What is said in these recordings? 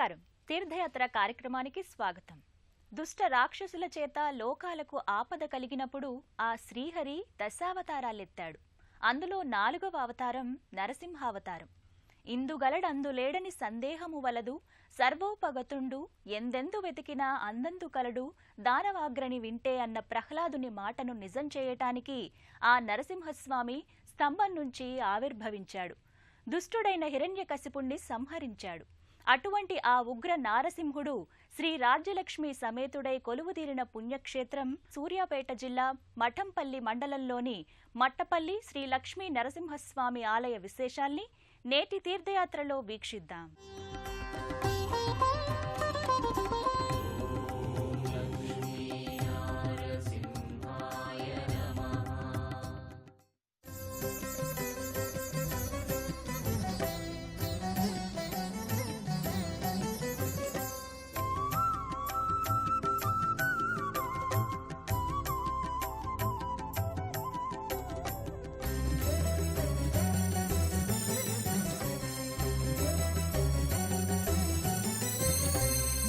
నమస్కారం. తీర్థయాత్ర కార్యక్రమానికి స్వాగతం. దుష్ట రాక్షసుల చేత లోకాలకు ఆపద కలిగినప్పుడు ఆ శ్రీహరి దశావతారాలెత్తాడు. అందులో 4వ అవతారం నరసింహావతారం. ఇందుగలడందులేడని సందేహము వలదు, సర్వోపగతుండు ఎందెందు వెతికినా అందందు కలడు, దానవాగ్రని వింటే అన్న ప్రహ్లాదుని మాటను నిజం చేయటానికి ఆ నరసింహస్వామి స్తంభం నుంచి ఆవిర్భవించాడు. దుష్టుడైన హిరణ్యకశిపుణ్ణి సంహరించాడు. అటువంటి ఆ ఉగ్ర నారసింహుడు శ్రీ రాజ్యలక్ష్మి సమేతుడై కొలువుదీరిన పుణ్యక్షేత్రం సూర్యాపేట జిల్లా మఠంపల్లి మండలంలోని మట్టపల్లి శ్రీ లక్ష్మీ నరసింహస్వామి ఆలయ విశేషాల్ని నేటి తీర్థయాత్రలో వీక్షిద్దాం.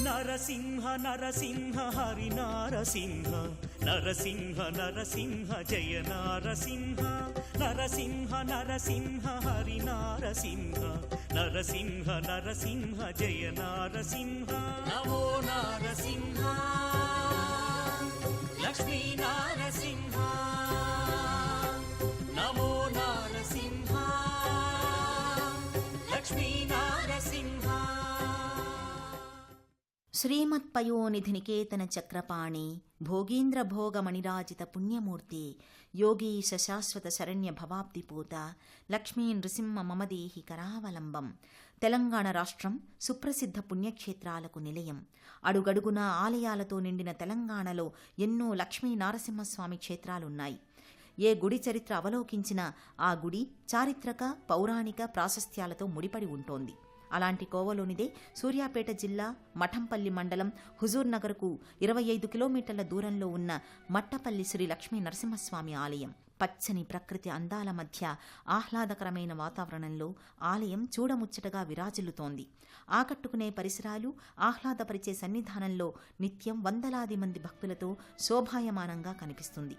నరసింహ నరసింహ హరి నారసింహ, నరసింహ నరసింహ జయ నారసింహ, నరసింహ నరసింహ హరి నారసింహ, నరసింహ నరసింహ జయ నారసింహ. నమో నారసింహ లక్ష్మీ నారసింహ, నమో నారసింహ లక్ష్మీ నారసింహ. శ్రీమత్పయోనిధి నికేతన చక్రపాణి భోగీంద్ర భోగమణిరాజిత పుణ్యమూర్తి యోగీశ శాశ్వత శరణ్య భవాబ్దిపూత లక్ష్మీ నృసింహ మమదేహి కరావలంబం. తెలంగాణ రాష్ట్రం సుప్రసిద్ధ పుణ్యక్షేత్రాలకు నిలయం. అడుగడుగునా ఆలయాలతో నిండిన తెలంగాణలో ఎన్నో లక్ష్మీ నారసింహస్వామి క్షేత్రాలున్నాయి. ఏ గుడి చరిత్ర అవలోకించినా ఆ గుడి చారిత్రక పౌరాణిక ప్రాశస్త్యాలతో ముడిపడి ఉంటోంది. అలాంటి కోవలోనిదే సూర్యాపేట జిల్లా మఠంపల్లి మండలం హుజూర్ నగర్కు 25 కిలోమీటర్ల దూరంలో ఉన్న మట్టపల్లి శ్రీ లక్ష్మీ నరసింహస్వామి ఆలయం. పచ్చని ప్రకృతి అందాల మధ్య ఆహ్లాదకరమైన వాతావరణంలో ఆలయం చూడముచ్చటగా విరాజిల్లుతోంది. ఆకట్టుకునే పరిసరాలు, ఆహ్లాదపరిచే సన్నిధానంలో నిత్యం వందలాది మంది భక్తులతో శోభాయమానంగా కనిపిస్తుంది.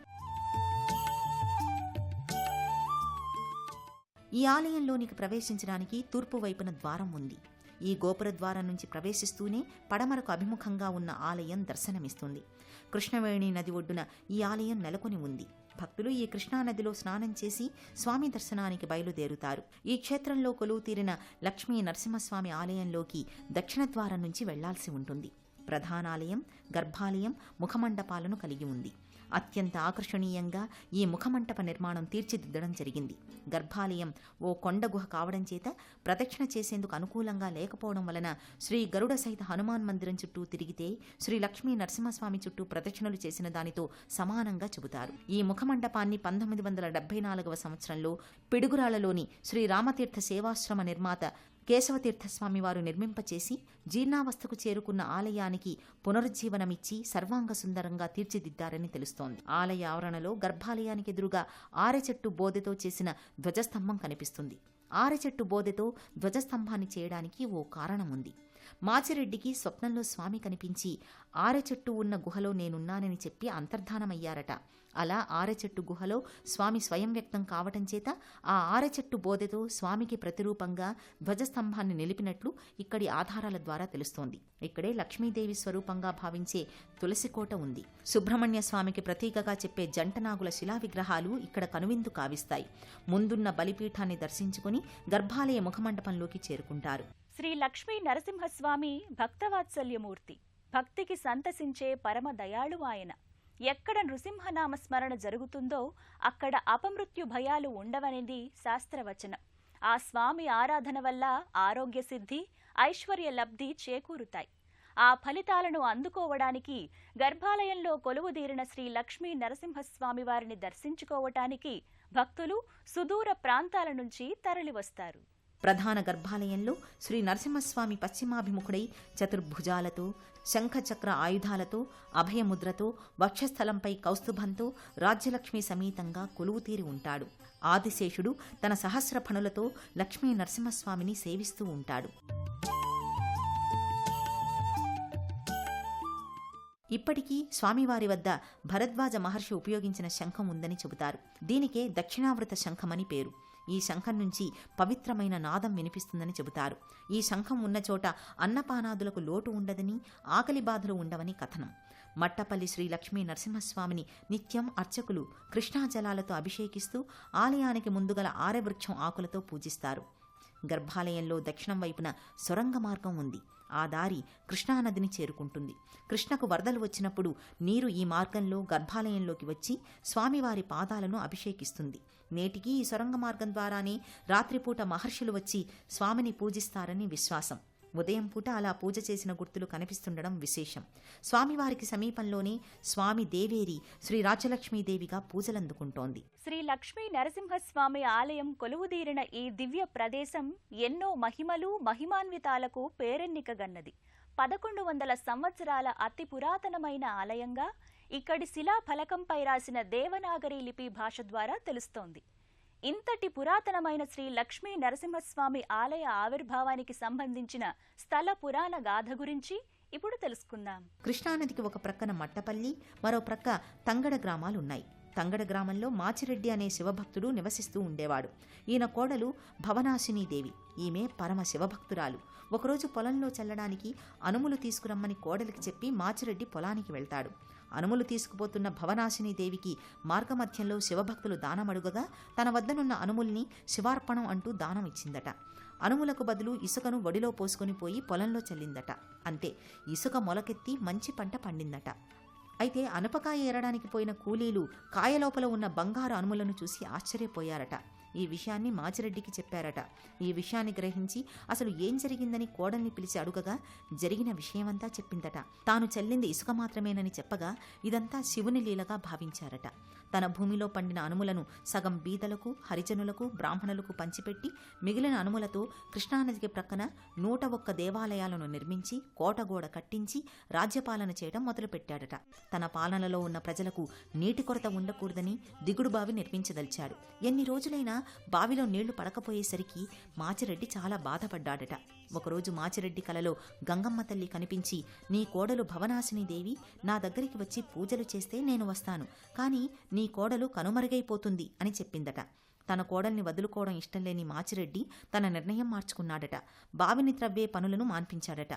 ఈ ఆలయంలోనికి ప్రవేశించడానికి తూర్పు వైపున ద్వారం ఉంది. ఈ గోపుర ద్వారం నుంచి ప్రవేశిస్తూనే పడమరకు అభిముఖంగా ఉన్న ఆలయం దర్శనమిస్తుంది. కృష్ణవేణి నది ఒడ్డున ఈ ఆలయం నెలకొని ఉంది. భక్తులు ఈ కృష్ణానదిలో స్నానం చేసి స్వామి దర్శనానికి బయలుదేరుతారు. ఈ క్షేత్రంలో కొలువు తీరిన లక్ష్మీ నరసింహస్వామి ఆలయంలోకి దక్షిణ ద్వారం నుంచి వెళ్లాల్సి ఉంటుంది. ప్రధానాలయం, గర్భాలయం, ముఖమండపాలను కలిగి ఉంది. అత్యంత ఆకర్షణీయంగా ఈ ముఖమంటప నిర్మాణం తీర్చిదిద్దడం జరిగింది. గర్భాలయం ఓ కొండ గుహ కావడం చేత ప్రదక్షిణ చేసేందుకు అనుకూలంగా లేకపోవడం వలన శ్రీ గరుడ సహిత హనుమాన్ మందిరం చుట్టూ తిరిగితే శ్రీ లక్ష్మీ నరసింహస్వామి చుట్టూ ప్రదక్షిణలు చేసిన దానితో సమానంగా చెబుతారు. ఈ ముఖమండపాన్ని 1974వ సంవత్సరంలో పిడుగురాళ్లలోని శ్రీ రామతీర్థ సేవాశ్రమ నిర్మాత కేశవతీర్థస్వామి వారు నిర్మింపచేసి జీర్ణావస్థకు చేరుకున్న ఆలయానికి పునరుజ్జీవనమిచ్చి సర్వాంగ సుందరంగా తీర్చిదిద్దారని తెలుస్తోంది. ఆలయ ఆవరణలో గర్భాలయానికి ఎదురుగా ఆరెచెట్టు బోదెతో చేసిన ధ్వజస్తంభం కనిపిస్తుంది. ఆరెచెట్టు బోదెతో ధ్వజస్తంభాన్ని చేయడానికి ఓ కారణం ఉంది. మాచిరెడ్డికి స్వప్నంలో స్వామి కనిపించి ఆరెచెట్టు ఉన్న గుహలో నేనున్నానని చెప్పి అంతర్ధానమయ్యారట. అలా ఆరెచెట్టు గుహలో స్వామి స్వయం వ్యక్తం కావటం చేత ఆ ఆరెచెట్టు బోధెతో స్వామికి ప్రతిరూపంగా ధ్వజస్తంభాన్ని నిలిపినట్లు ఇక్కడి ఆధారాల ద్వారా తెలుస్తోంది. ఇక్కడే లక్ష్మీదేవి స్వరూపంగా భావించే తులసికోట ఉంది. సుబ్రహ్మణ్య స్వామికి ప్రతీకగా చెప్పే జంటనాగుల శిలా విగ్రహాలు ఇక్కడ కనువిందు కావిస్తాయి. ముందున్న బలిపీఠాన్ని దర్శించుకుని గర్భాలయ ముఖమండపంలోకి చేరుకుంటారు. శ్రీ లక్ష్మీ నరసింహస్వామి భక్తవాత్సల్యమూర్తి. భక్తికి సంతసించే పరమ దయాళు ఆయన. ఎక్కడ నృసింహనామ స్మరణ జరుగుతుందో అక్కడ అపమృత్యు భయాలు ఉండవనేది శాస్త్రవచనం. ఆ స్వామి ఆరాధన వల్ల ఆరోగ్య సిద్ధి, ఐశ్వర్య లబ్ధి చేకూరుతాయి. ఆ ఫలితాలను అందుకోవడానికి గర్భాలయంలో కొలువుదీరిన శ్రీ లక్ష్మీ నరసింహస్వామి వారిని దర్శించుకోవటానికి భక్తులు సుదూర ప్రాంతాల నుంచి తరలివస్తారు. ప్రధాన గర్భాలయంలో శ్రీ నరసింహస్వామి పశ్చిమాభిముఖుడై చతుర్భుజాలతో, శంఖచక్ర ఆయుధాలతో, అభయముద్రతో, వక్షస్థలంపై కౌస్తుభంతో రాజ్యలక్ష్మి సమేతంగా కొలువుతీరి ఉంటాడు. ఆదిశేషుడు తన సహస్ర ఫణులతో లక్ష్మీ నరసింహస్వామిని సేవిస్తూ ఉంటాడు. ఇప్పటికీ స్వామివారి వద్ద భరద్వాజ మహర్షి ఉపయోగించిన శంఖం ఉందని చెబుతారు. దీనికే దక్షిణావృత శంఖమని పేరు. ఈ శంఖం నుంచి పవిత్రమైన నాదం వినిపిస్తుందని చెబుతారు. ఈ శంఖం ఉన్న చోట అన్నపానాదులకు లోటు ఉండదని, ఆకలి బాధలు ఉండవని కథనం. మట్టపల్లి శ్రీ లక్ష్మీ నరసింహస్వామిని నిత్యం అర్చకులు కృష్ణాజలాలతో అభిషేకిస్తూ ఆలయానికి ముందుగల ఆరవృక్షం ఆకులతో పూజిస్తారు. గర్భాలయంలో దక్షిణం వైపున సొరంగ మార్గం ఉంది. ఆ దారి కృష్ణానదిని చేరుకుంటుంది. కృష్ణకు వరదలు వచ్చినప్పుడు నీరు ఈ మార్గంలో గర్భాలయంలోకి వచ్చి స్వామివారి పాదాలను అభిషేకిస్తుంది. నేటికీ ఈ సొరంగ మార్గం ద్వారానే రాత్రిపూట మహర్షులు వచ్చి స్వామిని పూజిస్తారని విశ్వాసం. ఉదయం పూట అలా పూజ చేసిన గుర్తులు కనిపిస్తుండడం విశేషం. స్వామివారికి సమీపంలోనే స్వామి దేవేరి శ్రీ రాజ్యలక్ష్మీదేవిగా పూజలందుకుంటోంది. శ్రీ లక్ష్మీ నరసింహస్వామి ఆలయం కొలువుదీరిన ఈ దివ్య ప్రదేశం ఎన్నో మహిమలు మహిమాన్వితాలకు పేరెన్నికగన్నది. 1100 సంవత్సరాల అతి పురాతనమైన ఆలయంగా ఇక్కడి శిలా ఫలకంపై రాసిన దేవనాగరి లిపి భాష ద్వారా తెలుస్తోంది. ఇంతటి పురాతనమైన శ్రీ లక్ష్మీ నరసింహస్వామి ఆలయ ఆవిర్భావానికి సంబంధించిన స్థల పురాణ గాథ గురించి ఇప్పుడు తెలుసుకుందాం. కృష్ణానదికి ఒక ప్రక్కన మట్టపల్లి, మరో ప్రక్క తంగడ గ్రామాలున్నాయి. తంగడ గ్రామంలో మాచిరెడ్డి అనే శివభక్తుడు నివసిస్తూ ఉండేవాడు. ఈయన కోడలు భవనాశినీదేవి. ఈమె పరమ శివభక్తురాలు. ఒకరోజు పొలంలో చల్లడానికి అనుములు తీసుకురమ్మని కోడలికి చెప్పి మాచిరెడ్డి పొలానికి వెళ్తాడు. అనుములు తీసుకుపోతున్న భవనాశినీదేవికి మార్గమధ్యంలో శివభక్తులు దానమడుగగా తన వద్దనున్న అనుముల్ని శివార్పణం అంటూ దానం ఇచ్చిందట. అనుములకు బదులు ఇసుకను వడిలో పోసుకొని పోయి పొలంలో చల్లిందట. అంతే, ఇసుక మొలకెత్తి మంచి పంట పండిందట. అయితే అనపకాయ ఏరడానికి పోయిన కూలీలు కాయలోపల ఉన్న బంగారు అనుములను చూసి ఆశ్చర్యపోయారట. ఈ విషయాన్ని మాచిరెడ్డికి చెప్పారట. ఈ విషయాన్ని గ్రహించి అసలు ఏం జరిగిందని కోడల్ని పిలిచి అడుగగా జరిగిన విషయమంతా చెప్పిందట. తాను చెల్లింది ఇసుక మాత్రమేనని చెప్పగా ఇదంతా శివుని లీలగా భావించారట. తన భూమిలో పండిన అనుములను సగం బీదలకు, హరిజనులకు, బ్రాహ్మణులకు పంచిపెట్టి మిగిలిన అనుములతో కృష్ణానదికి ప్రక్కన 101 దేవాలయాలను నిర్మించి కోటగోడ కట్టించి రాజ్యపాలన చేయడం మొదలుపెట్టాడట. తన పాలనలో ఉన్న ప్రజలకు నీటి కొరత ఉండకూడదని దిగుడు బావి నిర్మించదలిచాడు. ఎన్ని రోజులైనా బావిలో నీళ్లు పడకపోయేసరికి మాచిరెడ్డి చాలా బాధపడ్డాడట. ఒకరోజు మాచిరెడ్డి కలలో గంగమ్మ తల్లి కనిపించి, నీ కోడలు భవనాశినీదేవి నా దగ్గరికి వచ్చి పూజలు చేస్తే నేను వస్తాను, కానీ నీ కోడలు కనుమరుగైపోతుంది అని చెప్పిందట. తన కోడల్ని వదులుకోవడం ఇష్టం లేని మాచిరెడ్డి తన నిర్ణయం మార్చుకున్నాడట. బావిని త్రవ్వే పనులను మాన్పించాడట.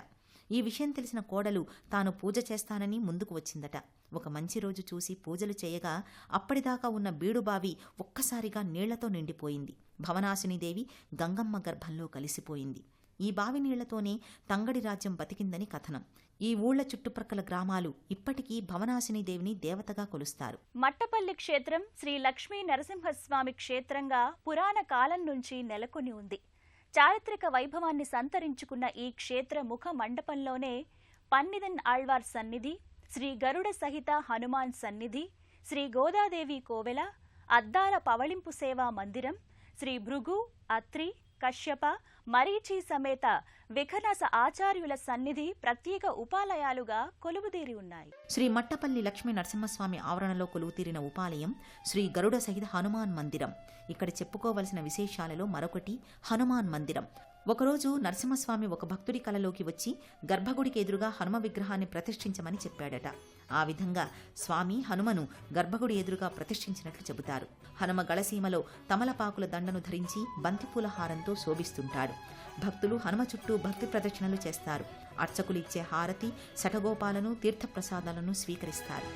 ఈ విషయం తెలిసిన కోడలు తాను పూజ చేస్తానని ముందుకు వచ్చిందట. ఒక మంచి రోజు చూసి పూజలు చేయగా అప్పటిదాకా ఉన్న బీడుబావి ఒక్కసారిగా నీళ్లతో నిండిపోయింది. భవనాశినీదేవి గంగమ్మ గర్భంలో కలిసిపోయింది. ఈ బావి నీళ్లతోనే తంగడి రాజ్యం బతికిందని కథనం. ఈ ఊళ్ల చుట్టుప్రక్కల గ్రామాలు ఇప్పటికీ భవనాశినీదేవిని దేవతగా కొలుస్తారు. మట్టపల్లి క్షేత్రం శ్రీ లక్ష్మీ నరసింహస్వామి క్షేత్రంగా పురాణ కాలం నుంచి నెలకొని ఉంది. చారిత్రక వైభవాన్ని సంతరించుకున్న ఈ క్షేత్ర ముఖ మండపంలోనే పన్నిదన్ ఆళ్వార్ సన్నిధి, శ్రీ గరుడ సహిత హనుమాన్ సన్నిధి, శ్రీ గోదాదేవి కోవెల, అద్దాల పవళింపు సేవా మందిరం, శ్రీ భృగు, అత్రి, కశ్యప, మరీచి సమేత విఖనస ఆచార్యుల సన్నిధి ప్రత్యేక ఉపాలయాలుగా కొలువుదీరి ఉన్నాయి. శ్రీ మట్టపల్లి లక్ష్మీ నరసింహస్వామి ఆవరణలో కొలువుతీరిన ఉపాలయం శ్రీ గరుడ సహిత హనుమాన్ మందిరం. ఇక్కడ చెప్పుకోవలసిన విశేషాలలో మరొకటి హనుమాన్ మందిరం. ఒకరోజు నరసింహస్వామి ఒక భక్తుడి కలలోకి వచ్చి గర్భగుడికి ఎదురుగా హనుమ విగ్రహాన్ని ప్రతిష్ఠించమని చెప్పాడట. ఆ విధంగా స్వామి హనుమను గర్భగుడి ఎదురుగా ప్రతిష్ఠించినట్లు చెబుతారు. హనుమ గళసీమలో తమలపాకుల దండను ధరించి బంతిపూల హారంతో శోభిస్తుంటాడు. భక్తులు హనుమ చుట్టూ భక్తి ప్రదక్షిణలు చేస్తారు. అర్చకులు ఇచ్చే హారతి, శఠగోపాలను, తీర్థప్రసాదాలను స్వీకరిస్తారు.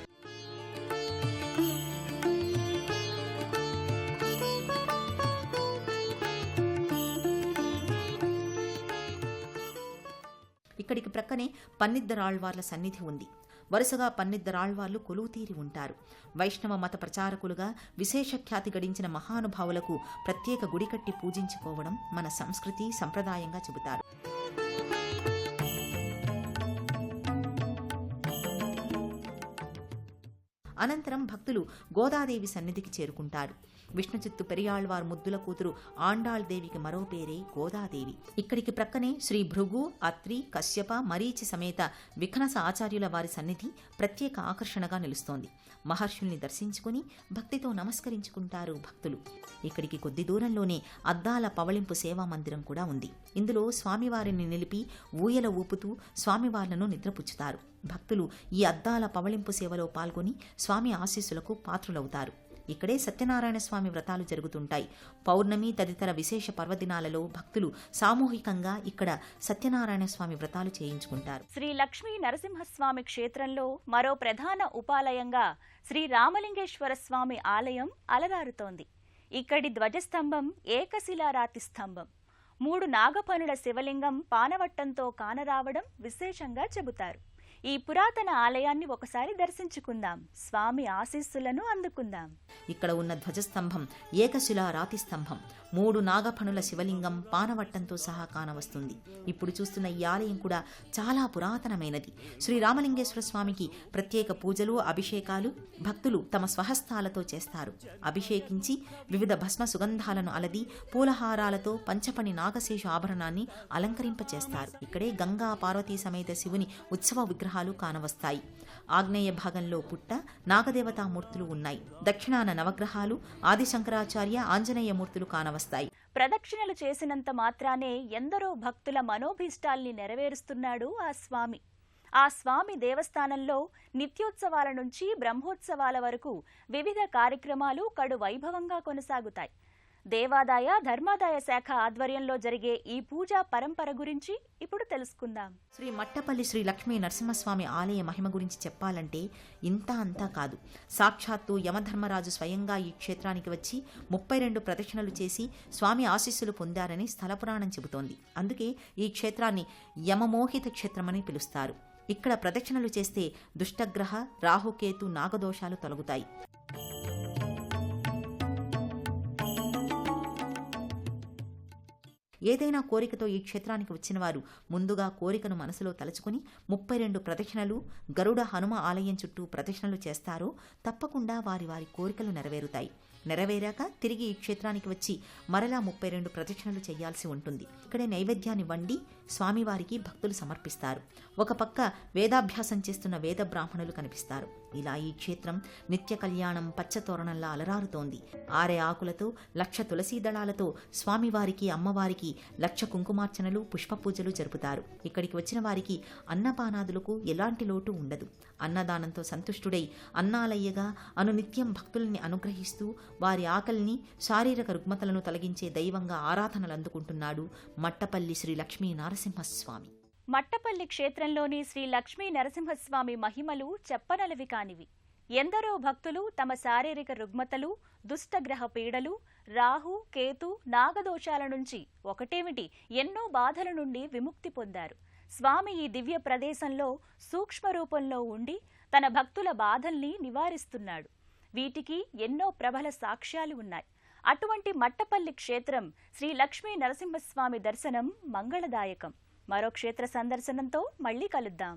ఇక్కడికి ప్రక్కనే పన్నిద్దరాళ్వార్ల సన్నిధి ఉంది. వరుసగా పన్నిద్దరాళ్వార్లు కొలువుతీరి ఉంటారు. వైష్ణవ మత ప్రచారకులుగా విశేష ఖ్యాతి గడించిన మహానుభావులకు ప్రత్యేక గుడి కట్టి పూజించుకోవడం మన సంస్కృతి సంప్రదాయంగా చెబుతారు. అనంతరం భక్తులు గోదాదేవి సన్నిధికి చేరుకుంటారు. విష్ణుచిత్తు పెరియాళ్వార్ ముద్దుల కూతురు ఆండాళ్ దేవికి మరో పేరే గోదాదేవి. ఇక్కడికి ప్రక్కనే శ్రీ భృగు, అత్రి, కశ్యప, మరీచి సమేత విఘ్నస ఆచార్యుల వారి సన్నిధి ప్రత్యేక ఆకర్షణగా నిలుస్తోంది. మహర్షుల్ని దర్శించుకుని భక్తితో నమస్కరించుకుంటారు భక్తులు. ఇక్కడికి కొద్ది దూరంలోనే అద్దాల పవళింపు సేవా మందిరం కూడా ఉంది. ఇందులో స్వామివారిని నిలిపి ఊయల ఊపుతూ స్వామివార్లను నిద్రపుచ్చుతారు. భక్తులు ఈ అద్దాల పవళింపు సేవలో పాల్గొని స్వామి ఆశీస్సులకు పాత్రులవుతారు. ఇక్కడే సత్యనారాయణ స్వామి వ్రతాలు జరుగుతుంటాయి. పౌర్ణమి తదితర విశేష పర్వదినాలలో భక్తులు సామూహికంగా ఇక్కడ సత్యనారాయణ స్వామి వ్రతాలు చేయించుకుంటారు. శ్రీ లక్ష్మీ నరసింహస్వామి క్షేత్రంలో మరో ప్రధాన ఉపాలయంగా శ్రీ రామలింగేశ్వర స్వామి ఆలయం అలరారుతోంది. ఇక్కడి ధ్వజస్తంభం ఏకశిలారాతి స్తంభం. 3 నాగపనుల శివలింగం పానవట్టంతో కానరావడం విశేషంగా చెబుతారు. ఈ పురాతన ఆలయాన్ని ఒకసారి దర్శించుకుందాం, స్వామి ఆశీస్సులను అందుకుందాం. ఇక్కడ ఉన్న ధ్వజస్తంభం ఏకశిలా రాతి స్తంభం. 3 నాగఫణుల శివలింగం పానవట్టంతో సహా కానవస్తుంది. ఇప్పుడు చూస్తున్న ఈ ఆలయం కూడా చాలా పురాతనమైనది. శ్రీ రామలింగేశ్వర స్వామికి ప్రత్యేక పూజలు, అభిషేకాలు భక్తులు తమ స్వహస్తాలతో చేస్తారు. అభిషేకించి వివిధ భస్మ సుగంధాలను అలది పూలహారాలతో పంచపణి నాగశేషు ఆభరణాన్ని అలంకరింపచేస్తారు. ఇక్కడే గంగా పార్వతీ సమేత శివుని ఉత్సవ విగ్రహాలు కానవస్తాయి. ఆగ్నేయ భాగంలో పుట్ట, నాగదేవతామూర్తులు ఉన్నాయి. దక్షిణాన నవగ్రహాలు, ఆదిశంకరాచార్య, ఆంజనేయ మూర్తులు కానవస్తాయి. ప్రదక్షిణలు చేసినంత మాత్రానే ఎందరో భక్తుల మనోభీష్టాల్ని నెరవేరుస్తున్నాడు ఆ స్వామి దేవస్థానంలో నిత్యోత్సవాల నుంచి బ్రహ్మోత్సవాల వరకు వివిధ కార్యక్రమాలు కడు వైభవంగా కొనసాగుతాయి. దేవాదాయ ధర్మాదాయ శాఖ ఆధ్వర్యంలో జరిగే ఈ పూజా పరంపర గురించి ఇప్పుడు తెలుసుకుందాం. శ్రీ మట్టపల్లి శ్రీ లక్ష్మీ నరసింహస్వామి ఆలయ మహిమ గురించి చెప్పాలంటే ఇంతా అంతా కాదు. సాక్షాత్తు యమధర్మరాజు స్వయంగా ఈ క్షేత్రానికి వచ్చి 32 ప్రదక్షిణలు చేసి స్వామి ఆశీస్సులు పొందారని స్థల పురాణం చెబుతోంది. అందుకే ఈ క్షేత్రాన్ని యమమోహిత క్షేత్రమని పిలుస్తారు. ఇక్కడ ప్రదక్షిణలు చేస్తే దుష్టగ్రహ, రాహుకేతు, నాగదోషాలు తొలగుతాయి. ఏదైనా కోరికతో ఈ క్షేత్రానికి వచ్చిన వారు ముందుగా కోరికను మనసులో తలుచుకుని 32 ప్రదక్షిణలు గరుడ హనుమ ఆలయం చుట్టూ ప్రదక్షిణలు చేస్తారో తప్పకుండా వారి కోరికలు నెరవేరుతాయి. నెరవేరాక తిరిగి ఈ క్షేత్రానికి వచ్చి మరలా 32 ప్రదక్షిణలు చేయాల్సి ఉంటుంది. ఇక్కడే నైవేద్యాన్ని వండి స్వామివారికి భక్తులు సమర్పిస్తారు. ఒక పక్క వేదాభ్యాసం చేస్తున్న వేద బ్రాహ్మణులు కనిపిస్తారు. ఇలా ఈ క్షేత్రం నిత్య కళ్యాణం పచ్చతోరణంలా అలరారుతోంది. 6 ఆకులతో 1,00,000 తులసీ దళాలతో స్వామివారికి, అమ్మవారికి 1,00,000 కుంకుమార్చనలు, పుష్పపూజలు జరుపుతారు. ఇక్కడికి వచ్చిన వారికి అన్నపానాదులకు ఎలాంటి లోటు ఉండదు. అన్నదానంతో సంతుష్టుడై అన్నాలయ్యగా అనునిత్యం భక్తుల్ని అనుగ్రహిస్తూ వారి ఆకలిని, శారీరక రుగ్మతలను తొలగించే దైవంగా ఆరాధనలు అందుకుంటున్నాడు మట్టపల్లి శ్రీ లక్ష్మీ నరసింహస్వామి. మట్టపల్లి క్షేత్రంలోని శ్రీ లక్ష్మీ నరసింహస్వామి మహిమలు చెప్పనలవి కానివి. ఎందరో భక్తులు తమ శారీరక రుగ్మతలు, దుష్టగ్రహ పీడలు, రాహు, కేతు, నాగదోషాల నుంచి ఒకటేమిటి ఎన్నో బాధల నుండి విముక్తి పొందారు. స్వామి ఈ దివ్య ప్రదేశంలో సూక్ష్మ రూపంలో ఉండి తన భక్తుల బాధల్ని నివారిస్తున్నాడు. వీటికి ఎన్నో ప్రబల సాక్ష్యాలు ఉన్నాయి. అటువంటి మట్టపల్లి క్షేత్రం శ్రీ లక్ష్మీ నరసింహస్వామి దర్శనం మంగళదాయకం. మరో క్షేత్ర సందర్శనంతో మళ్ళీ కలుద్దాం.